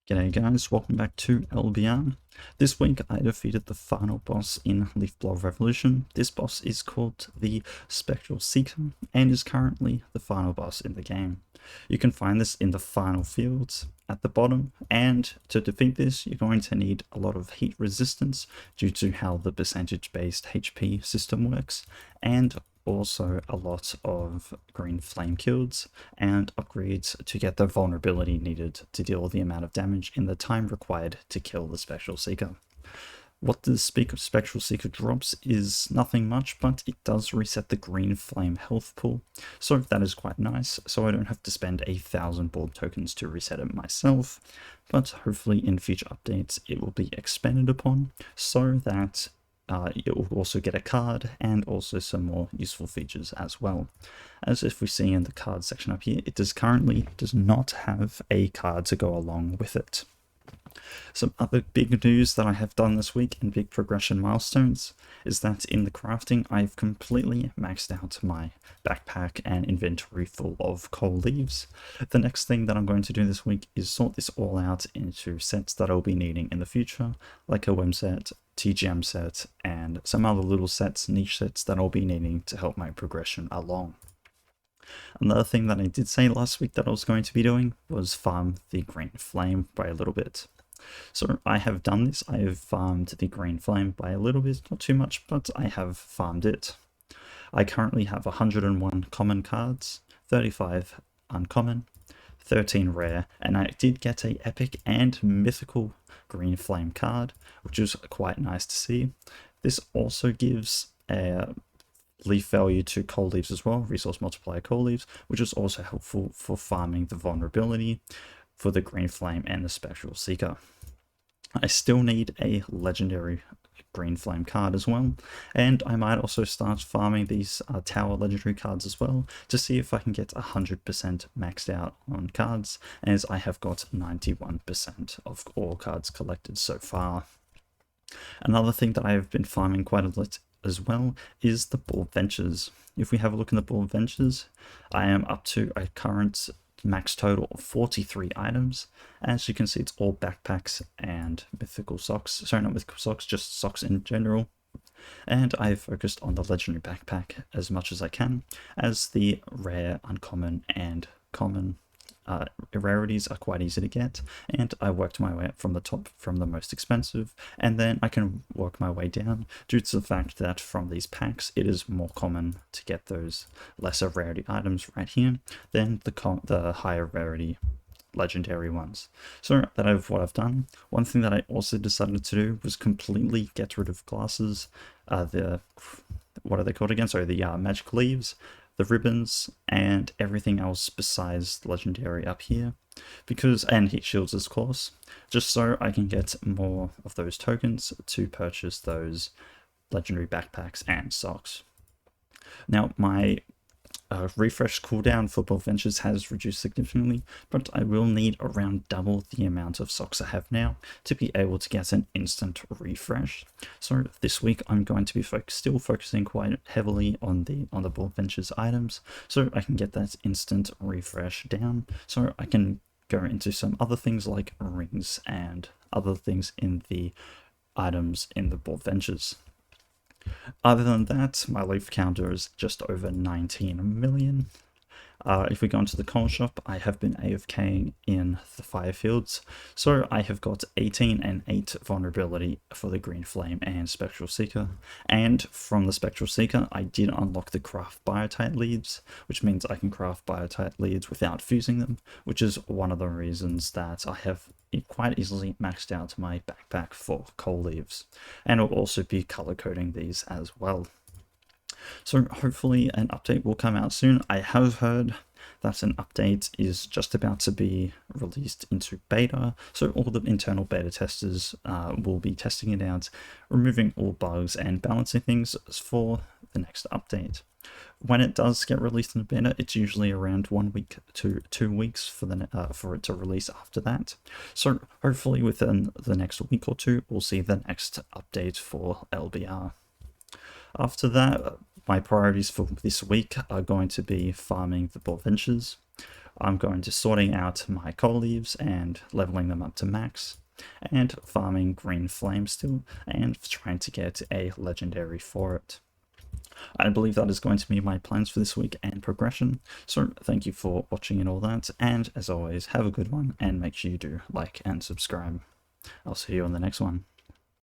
G'day guys, welcome back to LBR. This week I defeated the final boss in Leaf Blower Revolution. This boss is called the Spectral Seeker and is currently the final boss in the game. You can find this in the final fields at the bottom, and to defeat this you're going to need a lot of heat resistance due to how the percentage based HP system works, and also a lot of green flame kills and upgrades to get the vulnerability needed to deal the amount of damage in the time required to kill the Spectral Seeker. What the Spectral Seeker drops is nothing much, but it does reset the green flame health pool, so that is quite nice, so I don't have to spend 1,000 bulb tokens to reset it myself, but hopefully in future updates it will be expanded upon so that it will also get a card and also some more useful features as well. As if we see in the card section up here, it currently does not have a card to go along with it. Some other big news that I have done this week in big progression milestones is that in the crafting I've completely maxed out my backpack and inventory full of coal leaves. The next thing that I'm going to do this week is sort this all out into sets that I'll be needing in the future, like a WEM set, TGM set, and some other little sets, niche sets that I'll be needing to help my progression along. Another thing that I did say last week that I was going to be doing was farm the green flame by a little bit. So I have done this. I have farmed the green flame by a little bit, not too much, but I have farmed it. I currently have 101 common cards, 35 uncommon, 13 rare, and I did get a epic and mythical green flame card, which is quite nice to see. This also gives a leaf value to coal leaves as well, resource multiplier coal leaves, which is also helpful for farming the vulnerability for the green flame and the Spectral Seeker. I still need a legendary green flame card as well, and I might also start farming these tower legendary cards as well to see if I can get 100% maxed out on cards, as I have got 91% of all cards collected so far. Another thing that I have been farming quite a lot as well is the Bulb Ventures. If we have a look in the Bulb Ventures, I am up to a current max total of 43 items. As you can see, it's all backpacks and mythical socks. Sorry, not mythical socks, just socks in general. And I've focused on the legendary backpack as much as I can, as the rare, uncommon, and common rarities are quite easy to get, and I worked my way up from the top, from the most expensive, and then I can work my way down due to the fact that from these packs it is more common to get those lesser rarity items right here than the higher rarity legendary ones. So that is what I've done. One thing that I also decided to do was completely get rid of glasses, what are they called again? Sorry, the magic leaves, the ribbons, and everything else besides legendary up here, and heat shields of course, just so I can get more of those tokens to purchase those legendary backpacks and socks. Now my refresh cooldown for Bulb Ventures has reduced significantly, but I will need around double the amount of socks I have now to be able to get an instant refresh. So this week I'm going to be still focusing quite heavily on the Bulb Ventures items, so I can get that instant refresh down, so I can go into some other things like rings and other things in the items in the Bulb Ventures. Other than that, my leaf counter is just over 19 million. If we go into the coal shop, I have been AFKing in the fire fields, so I have got 18 and 8 vulnerability for the green flame and Spectral Seeker, and from the Spectral Seeker I did unlock the craft biotite leads, which means I can craft biotite leads without fusing them, which is one of the reasons that I have quite easily maxed out my backpack for coal leaves, and I'll also be color coding these as well. So hopefully an update will come out soon. I have heard that an update is just about to be released into beta, so all the internal beta testers will be testing it out, removing all bugs and balancing things for the next update. When it does get released in beta, it's usually around 1 week to 2 weeks for it to release after that. So hopefully within the next week or two, we'll see the next update for LBR. After that, my priorities for this week are going to be farming the Boar Ventures. I'm going to sorting out my coal leaves and leveling them up to max, and farming Green Flame still, and trying to get a legendary for it. I believe that is going to be my plans for this week and progression, so thank you for watching and all that, and as always, have a good one, and make sure you do like and subscribe. I'll see you on the next one.